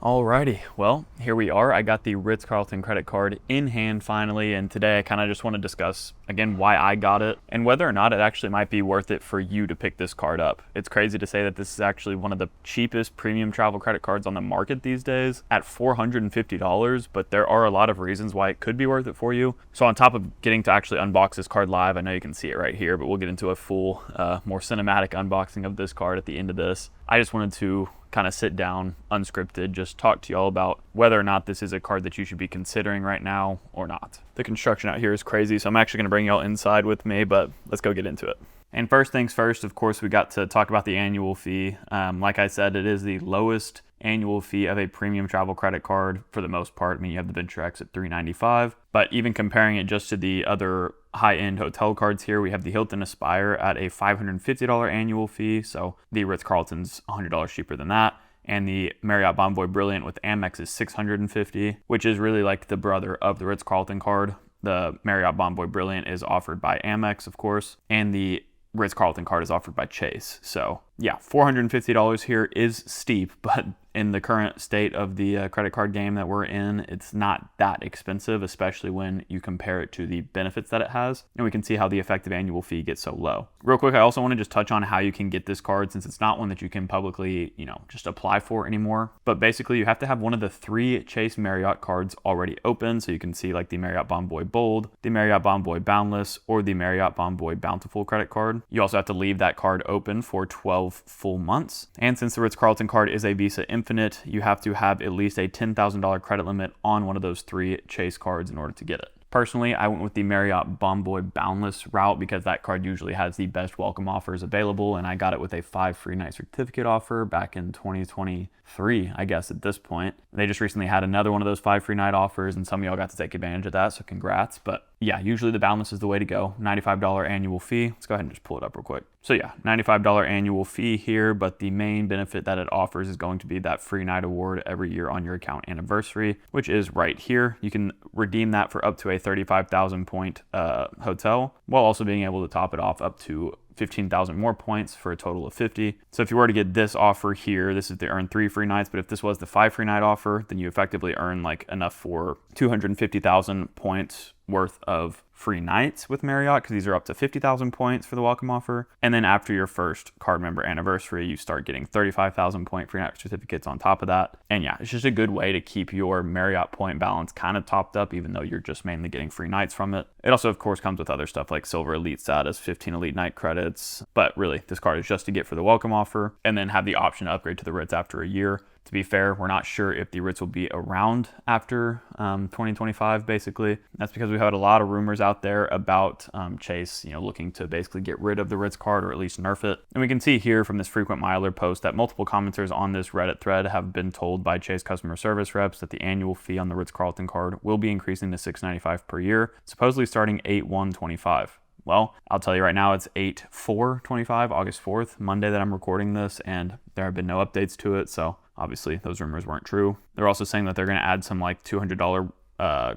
Alrighty, well, here we are. I got the Ritz-Carlton credit card in hand finally, and today I kind of just want to discuss, again, why I got it and whether or not it actually might be worth it for you to pick this card up. It's crazy to say that this is actually one of the cheapest premium travel credit cards on the market these days at $450, but there are a lot of reasons why it could be worth it for you. So on top of getting to actually unbox this card live, I know you can see it right here, but we'll get into a full, more cinematic unboxing of this card at the end of this. I just wanted to kind of sit down, unscripted, just talk to y'all about whether or not this is a card that you should be considering right now or not. The construction out here is crazy, so I'm actually going to bring y'all inside with me, but let's go get into it. And first things first, of course, we got to talk about the annual fee. Like I said, it is the lowest annual fee of a premium travel credit card for the most part. I mean, you have the Venture X at $395, but even comparing it just to the other high-end hotel cards here, we have the Hilton Aspire at a $550 annual fee, so the Ritz-Carlton's $100 cheaper than that, and the Marriott Bonvoy Brilliant with Amex is $650, which is really like the brother of the Ritz-Carlton card. The Marriott Bonvoy Brilliant is offered by Amex, of course, and the Ritz-Carlton card is offered by Chase. So yeah, $450 here is steep, but in the current state of the credit card game that we're in, it's not that expensive, especially when you compare it to the benefits that it has. And we can see how the effective annual fee gets so low. Real quick, I also want to just touch on how you can get this card, since it's not one that you can publicly, just apply for anymore. But basically, you have to have one of the 3 Chase Marriott cards already open. So you can see like the Marriott Bonvoy Bold, the Marriott Bonvoy Boundless, or the Marriott Bonvoy Bountiful credit card. You also have to leave that card open for 12 full months. And since the Ritz-Carlton card is a Visa Infinite, you have to have at least a $10,000 credit limit on one of those 3 Chase cards in order to get it. Personally, I went with the Marriott Bonvoy Boundless route because that card usually has the best welcome offers available, and I got it with a 5 free night certificate offer back in 2023, I guess at this point. They just recently had another one of those 5 free night offers, and some of y'all got to take advantage of that, so congrats. But yeah, usually the Boundless is the way to go. $95 annual fee. Let's go ahead and just pull it up real quick. So yeah, $95 annual fee here, but the main benefit that it offers is going to be that free night award every year on your account anniversary, which is right here. You can redeem that for up to a 35,000 point hotel, while also being able to top it off up to 15,000 more points for a total of 50. So if you were to get this offer here, this is to earn 3 free nights, but if this was the 5 free night offer, then you effectively earn like enough for 250,000 points worth of free nights with Marriott, because these are up to 50,000 points for the welcome offer. And then after your first card member anniversary, you start getting 35,000 point free night certificates on top of that. And yeah, it's just a good way to keep your Marriott point balance kind of topped up, even though you're just mainly getting free nights from it. It also, of course, comes with other stuff like Silver Elite status, 15 Elite night credits. But really, this card is just to get for the welcome offer and then have the option to upgrade to the Ritz after a year. To be fair, we're not sure if the Ritz will be around after 2025, basically. That's because we've had a lot of rumors out there about Chase, looking to basically get rid of the Ritz card or at least nerf it. And we can see here from this frequent miler post that multiple commenters on this Reddit thread have been told by Chase customer service reps that the annual fee on the Ritz-Carlton card will be increasing to $695 per year, supposedly starting 8/1/25. Well, I'll tell you right now, it's 8/4/25, August 4th, Monday that I'm recording this, and there have been no updates to it, so obviously those rumors weren't true. They're also saying that they're going to add some like $200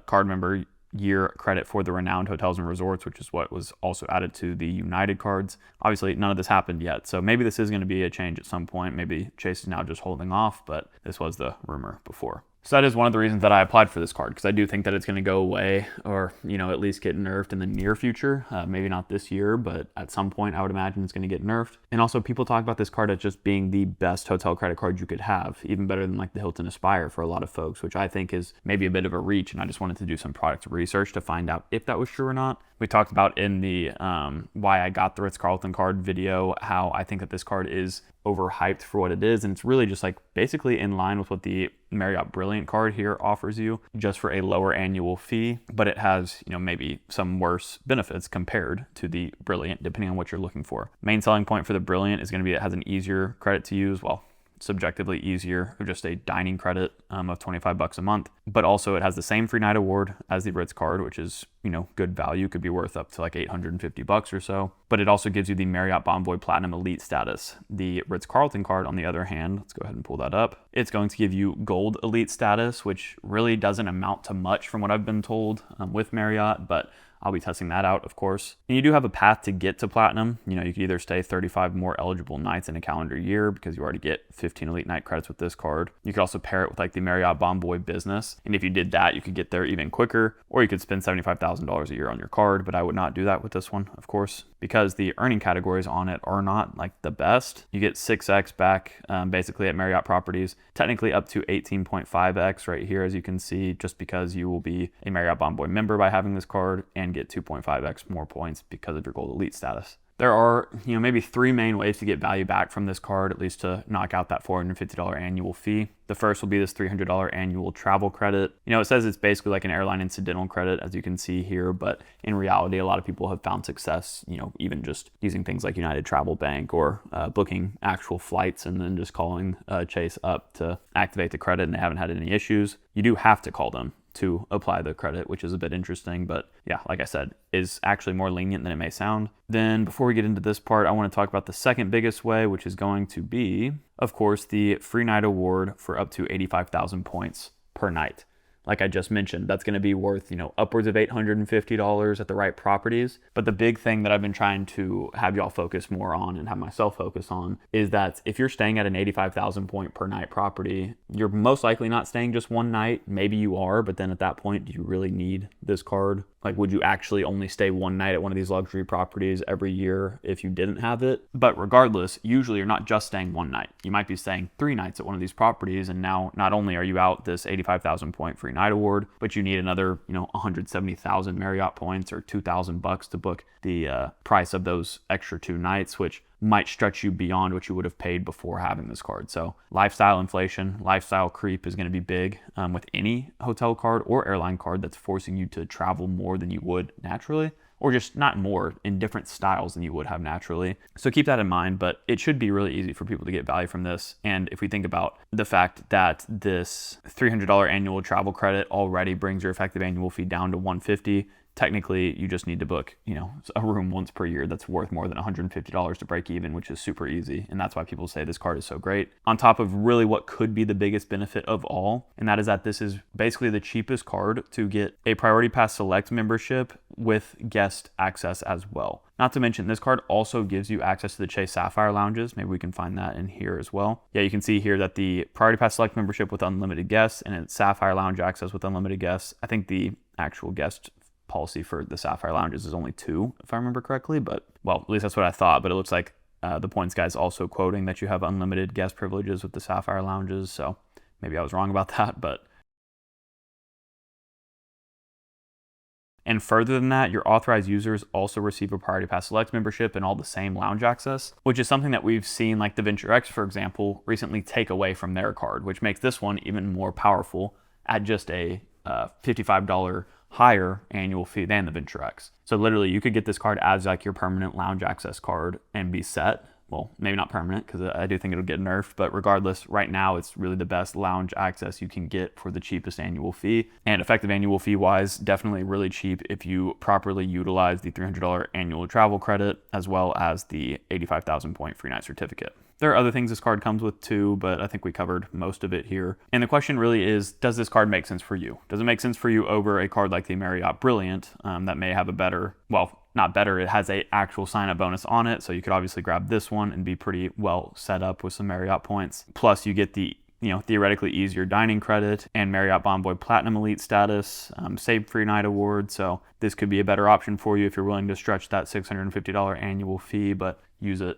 card member year credit for the renowned hotels and resorts, which is what was also added to the United cards. Obviously, none of this happened yet, so maybe this is going to be a change at some point. Maybe Chase is now just holding off, but this was the rumor before. So that is one of the reasons that I applied for this card, because I do think that it's going to go away or, at least get nerfed in the near future. Maybe not this year, but at some point I would imagine it's going to get nerfed. And also people talk about this card as just being the best hotel credit card you could have, even better than like the Hilton Aspire for a lot of folks, which I think is maybe a bit of a reach. And I just wanted to do some product research to find out if that was true or not. We talked about in the why I got the Ritz-Carlton card video, how I think that this card is overhyped for what it is, and it's really just like basically in line with what the Marriott Brilliant card here offers you, just for a lower annual fee, but it has maybe some worse benefits compared to the Brilliant, depending on what you're looking for. Main selling point for the Brilliant is going to be it has an easier credit to use, well, subjectively easier, or just a dining credit of $25 a month, but also it has the same free night award as the Ritz card, which is good value. Could be worth up to like $850 or so. But it also gives you the Marriott Bonvoy Platinum Elite status. The Ritz-Carlton card, on the other hand, let's go ahead and pull that up. It's going to give you Gold Elite status, which really doesn't amount to much from what I've been told with Marriott, but I'll be testing that out, of course. And you do have a path to get to Platinum. You could either stay 35 more eligible nights in a calendar year because you already get 15 Elite Night credits with this card. You could also pair it with like the Marriott Bonvoy Business. And if you did that, you could get there even quicker, or you could spend $75,000 a year on your card, but I would not do that with this one, of course, because the earning categories on it are not like the best. You get 6x back basically at Marriott properties, technically up to 18.5x right here, as you can see, just because you will be a Marriott Bonvoy member by having this card, and get 2.5x more points because of your Gold Elite status. There are, maybe 3 main ways to get value back from this card, at least to knock out that $450 annual fee. The first will be this $300 annual travel credit. It says it's basically like an airline incidental credit, as you can see here, but in reality, a lot of people have found success, even just using things like United Travel Bank or booking actual flights and then just calling Chase up to activate the credit, and they haven't had any issues. You do have to call them to apply the credit, which is a bit interesting, but yeah, like I said, is actually more lenient than it may sound. Then before we get into this part, I want to talk about the second biggest way, which is going to be, of course, the free night award for up to 85,000 points per night. Like I just mentioned, that's going to be worth, upwards of $850 at the right properties. But the big thing that I've been trying to have y'all focus more on and have myself focus on is that if you're staying at an 85,000 point per night property, you're most likely not staying just one night. Maybe you are, but then at that point, do you really need this card? Like, would you actually only stay one night at one of these luxury properties every year if you didn't have it? But regardless, usually you're not just staying one night. You might be staying 3 nights at one of these properties, and now not only are you out this 85,000 point free night award, but you need another, 170,000 Marriott points or $2,000 to book the price of those extra 2 nights, which might stretch you beyond what you would have paid before having this card. So lifestyle inflation, lifestyle creep is going to be big with any hotel card or airline card that's forcing you to travel more than you would naturally, or just not more, in different styles than you would have naturally. So keep that in mind, but it should be really easy for people to get value from this. And if we think about the fact that this $300 annual travel credit already brings your effective annual fee down to $150, technically you just need to book, a room once per year that's worth more than $150 to break even, which is super easy. And that's why people say this card is so great. On top of really what could be the biggest benefit of all, and that is that this is basically the cheapest card to get a Priority Pass Select membership with guest access as well. Not to mention, this card also gives you access to the Chase Sapphire lounges. Maybe we can find that in here as well. Yeah, you can see here that the Priority Pass Select membership with unlimited guests and it's Sapphire Lounge access with unlimited guests. I think the actual guest policy for the Sapphire Lounges is only 2, if I remember correctly, but well, at least that's what I thought. But it looks like the points guy's also quoting that you have unlimited guest privileges with the Sapphire Lounges, so maybe I was wrong about that. But and further than that, your authorized users also receive a Priority Pass Select membership and all the same lounge access, which is something that we've seen, like the Venture X, for example, recently take away from their card, which makes this one even more powerful at just a $55 higher annual fee than the Venture X. So literally you could get this card as like your permanent lounge access card and be set. Well, maybe not permanent because I do think it'll get nerfed, but regardless, right now it's really the best lounge access you can get for the cheapest annual fee. And effective annual fee wise, definitely really cheap if you properly utilize the $300 annual travel credit as well as the 85,000 point free night certificate. There are other things this card comes with too, but I think we covered most of it here. And the question really is, does this card make sense for you? Does it make sense for you over a card like the Marriott Brilliant that may have a better, well, not better, it has a actual sign-up bonus on it, so you could obviously grab this one and be pretty well set up with some Marriott points. Plus you get the theoretically easier dining credit and Marriott Bonvoy Platinum Elite status, save free night award. So this could be a better option for you if you're willing to stretch that $650 annual fee, but use it,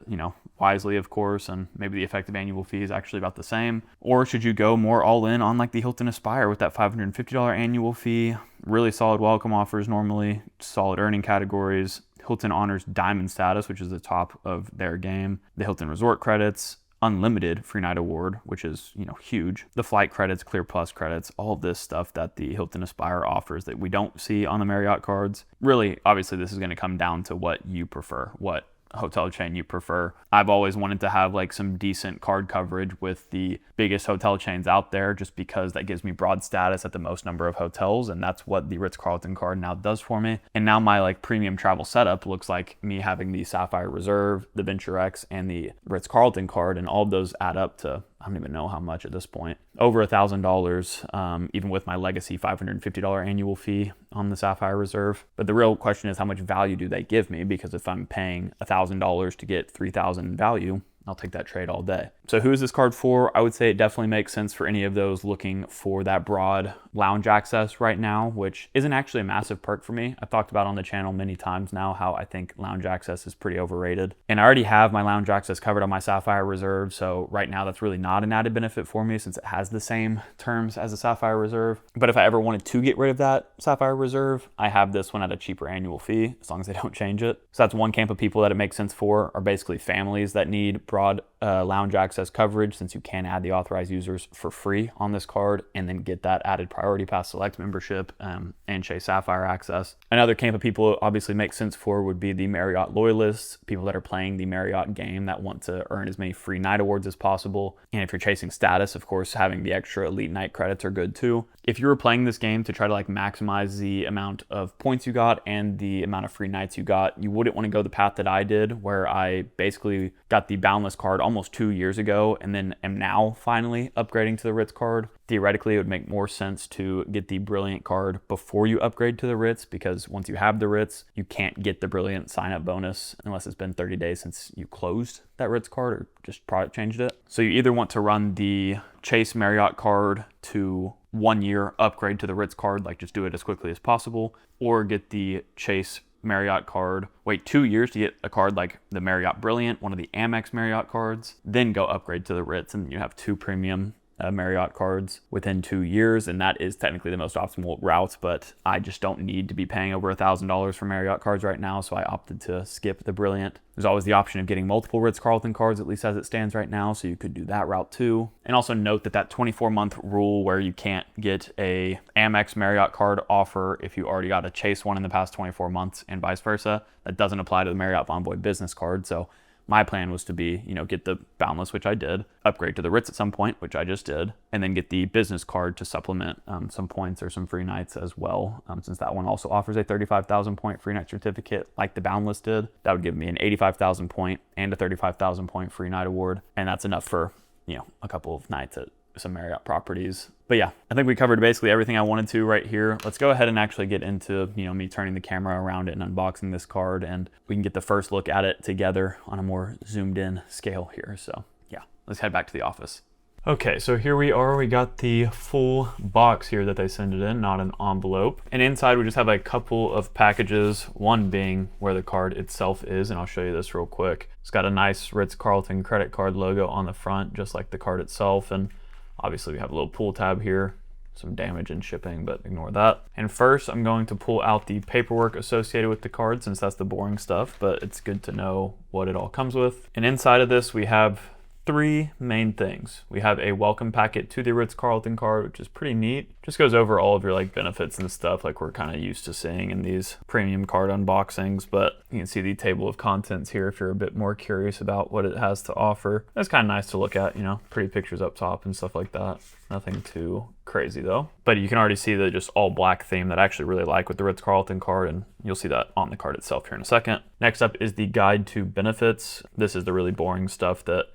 wisely, of course, and maybe the effective annual fee is actually about the same. Or should you go more all in on like the Hilton Aspire with that $550 annual fee? Really solid welcome offers normally, solid earning categories. Hilton honors diamond status, which is the top of their game. The Hilton Resort credits, unlimited free night award, which is, huge. The flight credits, Clear Plus credits, all of this stuff that the Hilton Aspire offers that we don't see on the Marriott cards. Really, obviously, this is going to come down to what you prefer, what hotel chain you prefer. I've always wanted to have like some decent card coverage with the biggest hotel chains out there, just because that gives me broad status at the most number of hotels, and that's what the Ritz-Carlton card now does for me. And now my like premium travel setup looks like me having the Sapphire Reserve, the Venture X, and the Ritz-Carlton card, and all of those add up to, I don't even know how much at this point, over $1,000, even with my legacy $550 annual fee on the Sapphire Reserve. But the real question is, how much value do they give me? Because if I'm paying $1,000 to get $3,000 in value, I'll take that trade all day. So who is this card for? I would say it definitely makes sense for any of those looking for that broad lounge access right now, which isn't actually a massive perk for me. I've talked about on the channel many times now how I think lounge access is pretty overrated. And I already have my lounge access covered on my Sapphire Reserve, so right now that's really not an added benefit for me since it has the same terms as the Sapphire Reserve. But if I ever wanted to get rid of that Sapphire Reserve, I have this one at a cheaper annual fee, as long as they don't change it. So that's one camp of people that it makes sense for, are basically families that need broad lounge access coverage, since you can add the authorized users for free on this card and then get that added Priority Pass Select membership and Chase Sapphire access. Another camp of people it obviously makes sense for would be the Marriott loyalists, people that are playing the Marriott game that want to earn as many free night awards as possible. And if you're chasing status, of course, having the extra elite night credits are good too. If you were playing this game to try to like maximize the amount of points you got and the amount of free nights you got, you wouldn't want to go the path that I did, where I basically got the boundless card almost 2 years ago and then am now finally upgrading to the Ritz card. Theoretically, it would make more sense to get the Brilliant card before you upgrade to the Ritz, because once you have the Ritz, you can't get the Brilliant sign-up bonus unless it's been 30 days since you closed that Ritz card or just product changed it. So you either want to run the Chase Marriott card to 1 year upgrade to the Ritz card, like just do it as quickly as possible, or get the Chase Marriott card, wait 2 years to get a card like the Marriott Brilliant, one of the Amex Marriott cards, then go upgrade to the Ritz, and you have 2 premium Marriott cards within 2 years, and that is technically the most optimal route, but I just don't need to be paying over $1,000 for Marriott cards right now, so I opted to skip the Brilliant. There's always the option of getting multiple Ritz-Carlton cards, at least as it stands right now, so you could do that route too. And also note that that 24-month rule where you can't get a Amex Marriott card offer if you already got a Chase one in the past 24 months and vice versa, that doesn't apply to the Marriott Bonvoy business card. So my plan was to be, get the boundless, which I did, upgrade to the Ritz at some point, which I just did, and then get the business card to supplement some points or some free nights as well. Since that one also offers a 35,000 point free night certificate like the boundless did, that would give me an 85,000 point and a 35,000 point free night award. And that's enough for, a couple of nights at some Marriott properties. But yeah, I think we covered basically everything I wanted to right here. Let's go ahead and actually get into, me turning the camera around it and unboxing this card, and we can get the first look at it together on a more zoomed in scale here. So yeah, let's head back to the office. Okay, so here we are. We got the full box here that they send it in, not an envelope. And inside we just have a couple of packages, one being where the card itself is, and I'll show you this real quick. It's got a nice Ritz-Carlton credit card logo on the front, just like the card itself. And obviously we have a little pull tab here, some damage in shipping, but ignore that. And first I'm going to pull out the paperwork associated with the card, since that's the boring stuff, but it's good to know what it all comes with. And inside of this we have 3 main things. We have a welcome packet to the Ritz-Carlton card, which is pretty neat. Just goes over all of your benefits and stuff like we're kind of used to seeing in these premium card unboxings, but you can see the table of contents here if you're a bit more curious about what it has to offer. That's kind of nice to look at, pretty pictures up top and stuff like that. Nothing too crazy though. But you can already see the just all black theme that I actually really like with the Ritz-Carlton card, and you'll see that on the card itself here in a second. Next up is the guide to benefits. This is the really boring stuff that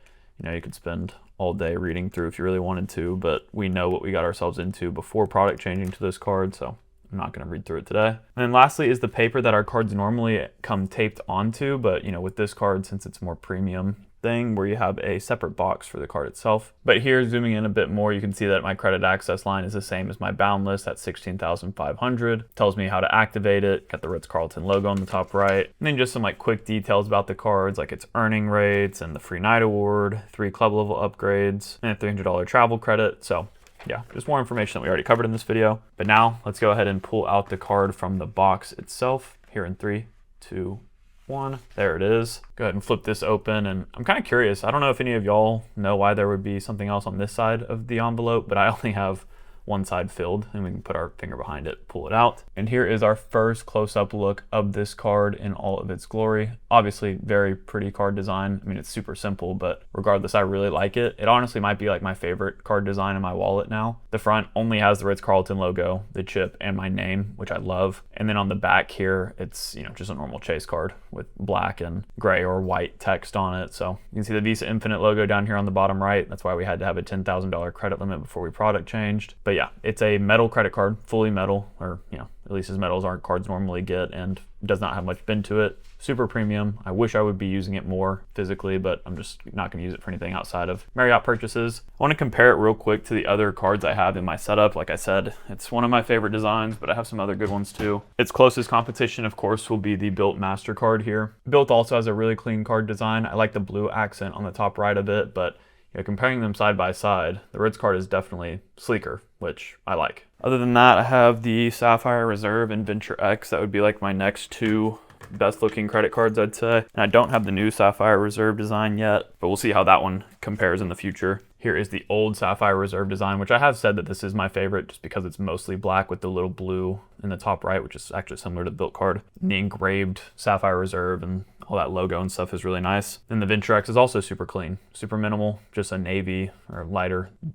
you could spend all day reading through if you really wanted to, but we know what we got ourselves into before product changing to this card, so I'm not going to read through it today. And then lastly is the paper that our cards normally come taped onto, but with this card, since it's more premium thing, where you have a separate box for the card itself. But here, zooming in a bit more, you can see that my credit access line is the same as my boundless at 16,500. Tells me how to activate it. Got the Ritz-Carlton logo on the top right. And then just some quick details about the cards, like its earning rates and the free night award, 3 club level upgrades, and a $300 travel credit. So yeah, just more information that we already covered in this video. But now let's go ahead and pull out the card from the box itself here in 3, 2, 1. There it is. Go ahead and flip this open, and I'm kind of curious. I don't know if any of y'all know why there would be something else on this side of the envelope, but I only have one side filled, and we can put our finger behind it, pull it out. And here is our first close-up look of this card in all of its glory. Obviously, very pretty card design. I mean, it's super simple, but regardless, I really like it. It honestly might be like my favorite card design in my wallet now. The front only has the Ritz-Carlton logo, the chip, and my name, which I love. And then on the back here, it's, you know, just a normal Chase card with black and gray or white text on it. So you can see the Visa Infinite logo down here on the bottom right. That's why we had to have a $10,000 credit limit before we product changed. But yeah, it's a metal credit card, fully metal, or, you know, at least as metal as our cards normally get, and does not have much bend to it. Super premium. I wish I would be using it more physically, but I'm just not going to use it for anything outside of Marriott purchases. I want to compare it real quick to the other cards I have in my setup. Like I said, it's one of my favorite designs, but I have some other good ones too. Its closest competition, of course, will be the Bilt MasterCard here. Bilt also has a really clean card design. I like the blue accent on the top right of it, but you know, comparing them side by side, the Ritz card is definitely sleeker, which I like. Other than that, I have the Sapphire Reserve and Venture X. That would be like my next two best looking credit cards, I'd say. And I don't have the new Sapphire Reserve design yet, but we'll see how that one compares in the future. Here is the old Sapphire Reserve design, which I have said that this is my favorite just because it's mostly black with the little blue in the top right, which is actually similar to the Bilt card. And the engraved Sapphire Reserve and all that logo and stuff is really nice. Then the Venture X is also super clean, super minimal, just a navy or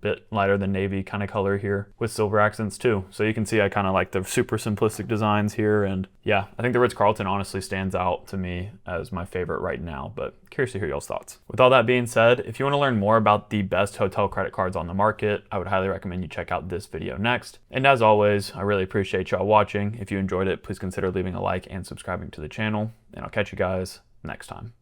bit lighter than navy kind of color here with silver accents too. So you can see I kind of like the super simplistic designs here. And yeah, I think the Ritz-Carlton honestly stands out to me as my favorite right now, but curious to hear y'all's thoughts. With all that being said, if you want to learn more about the best hotel credit cards on the market, I would highly recommend you check out this video next. And as always, I really appreciate y'all watching. If you enjoyed it, please consider leaving a like and subscribing to the channel, and I'll catch you guys next time.